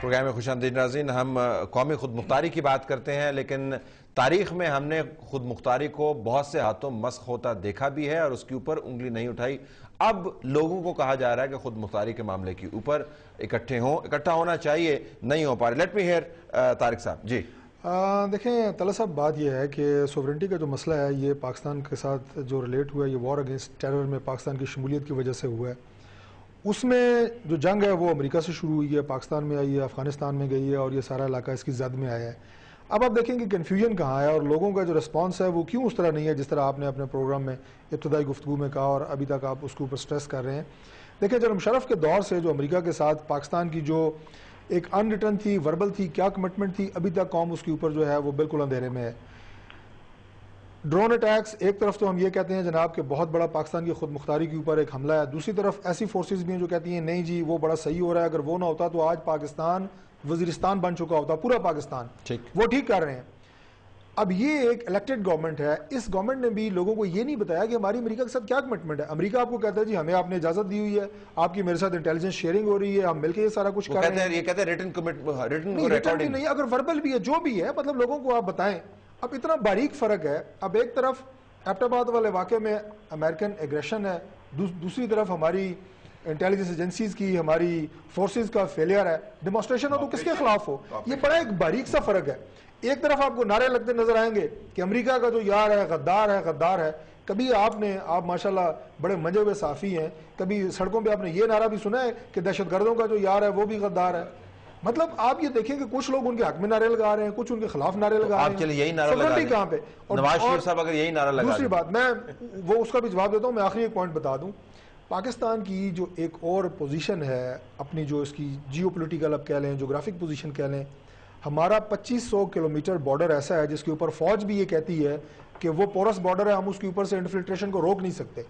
Programme میں خوش آمدید ناظرین. ہم قومی خود مختاری کی بات کرتے ہیں، لیکن تاریخ میں ہم نے خود مختاری کو بہت سے ہاتھوں مسخ ہوتا دیکھا بھی ہے اور اس کے اوپر انگلی نہیں اٹھائی. اب لوگوں کو کہا جا رہا ہے کہ خود مختاری کے معاملے کے اوپر اکٹھا ہونا چاہیے، نہیں ہو پا رہے. لیٹ می ہیئر طارق صاحب. جی دیکھیں طلعت صاحب، بات یہ ہے کہ سوورنٹی کا جو مسئلہ ہے یہ پاکستان کے ساتھ جو ریلیٹ ہوا ہے، یہ وار اگینسٹ ٹیرر میں پاکستان کی شمولیت کی وجہ سے ہوا ہے. اس میں جو جنگ ہے وہ امریکہ سے شروع ہوئی ہے، پاکستان میں آئی ہے، افغانستان میں گئی ہے اور یہ سارا علاقہ اس کی زد میں آیا ہے. اب آپ دیکھیں کہ کنفیوژن کہاں ہے اور لوگوں کا جو رسپانس ہے وہ کیوں اس طرح نہیں ہے جس طرح آپ نے اپنے پروگرام میں ابتدائی گفتگو میں کہا اور ابھی تک آپ اس کے اوپر سٹریس کر رہے ہیں. دیکھیں جناب مشرف کے دور سے جو امریکہ کے ساتھ پاکستان کی جو ایک ان ریٹرن تھی، وربل تھی، کیا کمٹمنٹ تھی، ابھی تک قوم اس کے اوپر جو ہے وہ بالکل اندھیرے میں ہے. ڈرون اٹیکس ایک طرف تو ہم یہ کہتے ہیں جناب کہ بہت بڑا پاکستان کی خود مختاری کے اوپر ایک حملہ ہے، دوسری طرف ایسی فورسز بھی ہیں جو کہتی ہیں نہیں جی وہ بڑا صحیح ہو رہا ہے، اگر وہ نہ ہوتا تو آج پاکستان وزیرستان بن چکا ہوتا، پورا پاکستان. وہ ٹھیک کر رہے ہیں. اب یہ ایک الیکٹڈ گورنمنٹ ہے، اس گورنمنٹ نے بھی لوگوں کو یہ نہیں بتایا کہ ہماری امریکہ کے ساتھ کیا کمٹمنٹ ہے. امریکہ آپ کو کہتا ہے جی ہمیں آپ نے اجازت دی ہوئی ہے، آپ کی میرے ساتھ انٹیلیجنس شیئرنگ ہو رہی ہے، ہم مل کے یہ سارا کچھ کر رہے ہیں. یہ کہتے ہیں ریٹن نہیں، اگر وربل بھی ہے جو بھی ہے، مطلب لوگوں کو آپ بتائیں. اب اتنا باریک فرق ہے. اب ایک طرف ایبٹ آباد والے واقعے میں امریکن ایگریشن ہے، دوسری طرف ہماری انٹیلیجنس ایجنسیز کی، ہماری فورسز کا فیلئر ہے. ڈیمونسٹریشن ہو تو کس کے خلاف ہو؟ یہ بڑا ایک باریک سا فرق ہے. ایک طرف آپ کو نعرے لگتے نظر آئیں گے کہ امریکہ کا جو یار ہے غدار ہے غدار ہے. کبھی آپ ماشاءاللہ بڑے منجے ہوئے صحافی ہیں، کبھی سڑکوں پہ آپ نے یہ نعرہ بھی سنا ہے کہ دہشت گردوں کا جو یار ہے وہ بھی غدار ہے. مطلب آپ یہ دیکھیں کہ کچھ لوگ ان کے حق میں نعرے لگا رہے ہیں، کچھ ان کے خلاف نعرے لگا رہے ہیں. آپ چلے یہی نعرہ لگا دیں کہاں پہ؟ نواز شریف صاحب اگر یہی نعرہ لگا دیں. دوسری بات میں وہ اس کا بھی جواب دیتا ہوں. میں آخری ایک پوائنٹ بتا دوں. پاکستان کی جو ایک اور پوزیشن ہے اپنی، جو اس کی جیو پولیٹیکل اب کہہ لیں، جغرافک پوزیشن کہہ لیں، ہمارا 2500 کلومیٹر بارڈر ایسا ہے جس کے اوپر فوج بھی یہ کہتی ہے کہ وہ پورس بارڈر ہے، ہم اس کے اوپر سے انفلٹریشن کو روک نہیں سکتے.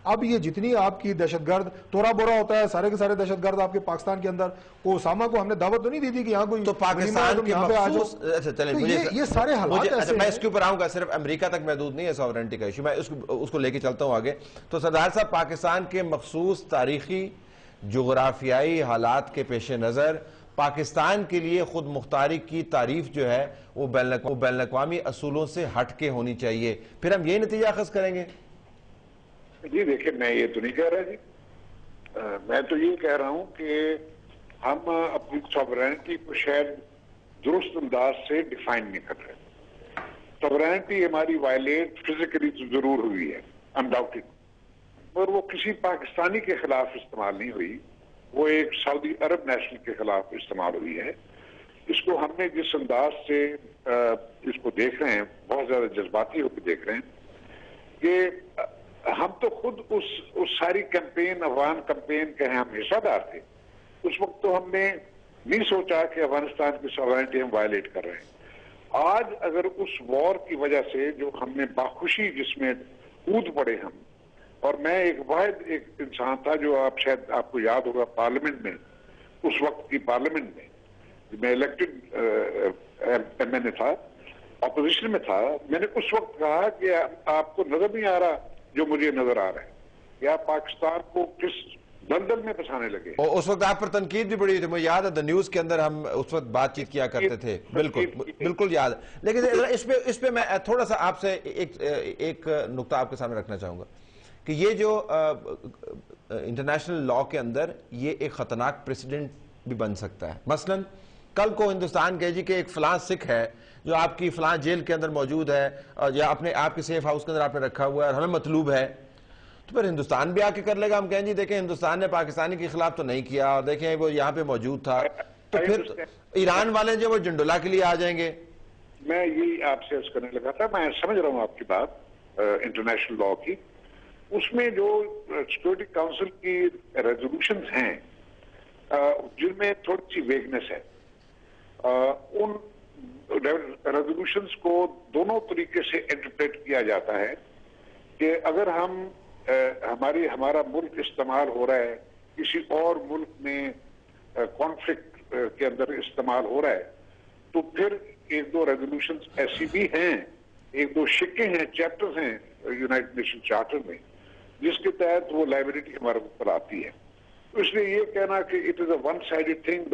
اب یہ جتنی آپ کی دہشت گرد تورا بورا ہوتا ہے، سارے کے سارے دہشت گرد آپ کے پاکستان کے اندر، وہ اسامہ کو ہم نے دعوت تو نہیں دی تھی کہ یہاں کوئی تو پاکستان کے مخصوص یہ سارے حالات ایسے میں اس کے اوپر آؤں گا. صرف امریکہ تک محدود نہیں ہے سوورنٹی کا ایشو، میں اس کو لے کے چلتا ہوں آگے. تو سردار صاحب، پاکستان کے مخصوص تاریخی جغرافیائی حالات کے پیش نظر پاکستان کے لیے خود مختاری کی تعریف جو ہے وہ بین الاقوامی اصولوں سے ہٹ کے ہونی چاہیے. پھر ہم یہی نتیجہ اخذ کریں گے. جی دیکھیں، میں یہ تو نہیں کہہ رہا جی. میں تو یہ کہہ رہا ہوں کہ ہم اپنی سوورینٹی کو شاید درست انداز سے ڈیفائن نہیں کر رہے. سوورینٹی ہماری وائلیٹ فزیکلی تو ضرور ہوئی ہے، انڈاؤٹڈ، مگر وہ کسی پاکستانی کے خلاف استعمال نہیں ہوئی، وہ ایک سعودی عرب نیشنل کے خلاف استعمال ہوئی ہے. اس کو ہم نے جس انداز سے اس کو دیکھ رہے ہیں، بہت زیادہ جذباتی ہو کے دیکھ رہے ہیں کہ ہم تو خود اس ساری کیمپین، افغان کیمپین کے ہم حصہ دار تھے. اس وقت تو ہم نے نہیں سوچا کہ افغانستان کی سوورینٹی ہم وائلیٹ کر رہے ہیں. آج اگر اس وار کی وجہ سے جو ہم نے باخوشی جس میں کود پڑے ہم، اور میں ایک واحد ایک انسان تھا جو شاید آپ کو یاد ہوگا پارلیمنٹ میں، اس وقت کی پارلیمنٹ میں الیکٹڈ ایم این اے تھا، اپوزیشن میں تھا. میں نے اس وقت کہا کہ آپ کو نظر نہیں آ رہا جو مجھے نظر آ رہا ہے، یا پاکستان کو کس دلدل میں پھنسانے لگے. اس وقت آپ پر تنقید بھی بڑی تھی، مجھے یاد ہے. دا نیوز کے اندر ہم اس وقت بات چیت کیا کرتے تھے. بالکل یاد. لیکن اس پہ میں تھوڑا سا آپ سے ایک نقطہ آپ کے سامنے رکھنا چاہوں گا کہ یہ جو انٹرنیشنل لا کے اندر یہ ایک خطرناک پریسیڈنٹ بھی بن سکتا ہے. مثلا کل کو ہندوستان کہے جی کہ ایک فلاں سکھ ہے جو آپ کی فلاں جیل کے اندر موجود ہے یا آپ کے سیف ہاؤس کے اندر آپ نے رکھا ہوا ہے اور ہمیں مطلوب ہے، تو پھر ہندوستان بھی آ کے کر لے گا. ہم کہیں جی دیکھیں ہندوستان نے پاکستانی کے خلاف تو نہیں کیا، اور دیکھیں وہ یہاں پہ موجود تھا. تو پھر ایران والے جو وہ جنڈولا کے لیے آ جائیں گے. میں یہی آپ سے عرض کرنے لگا تھا. میں سمجھ رہا ہوں آپ کی بات انٹرنیشنل لا کی. اس میں جو سیکورٹی کاؤنسل کی ریزولوشنز ہیں جن میں تھوڑی سی ویگنس ہے، ان ریزولوشنز کو دونوں طریقے سے انٹرپریٹ کیا جاتا ہے کہ اگر ہمارا ملک استعمال ہو رہا ہے، کسی اور ملک میں کانفلکٹ کے اندر استعمال ہو رہا ہے، تو پھر ایک دو ریزولوشنز ایسی بھی ہیں، ایک دو شقیں ہیں، چیپٹرز ہیں یونائٹڈ نیشن چارٹر میں، جس کے تحت وہ لائبلٹی ہمارے اوپر آتی ہے. تو اس لیے یہ کہنا کہ it is a one sided thing,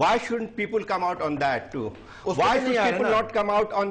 why shouldn't people come out on that too? Why should people not come out on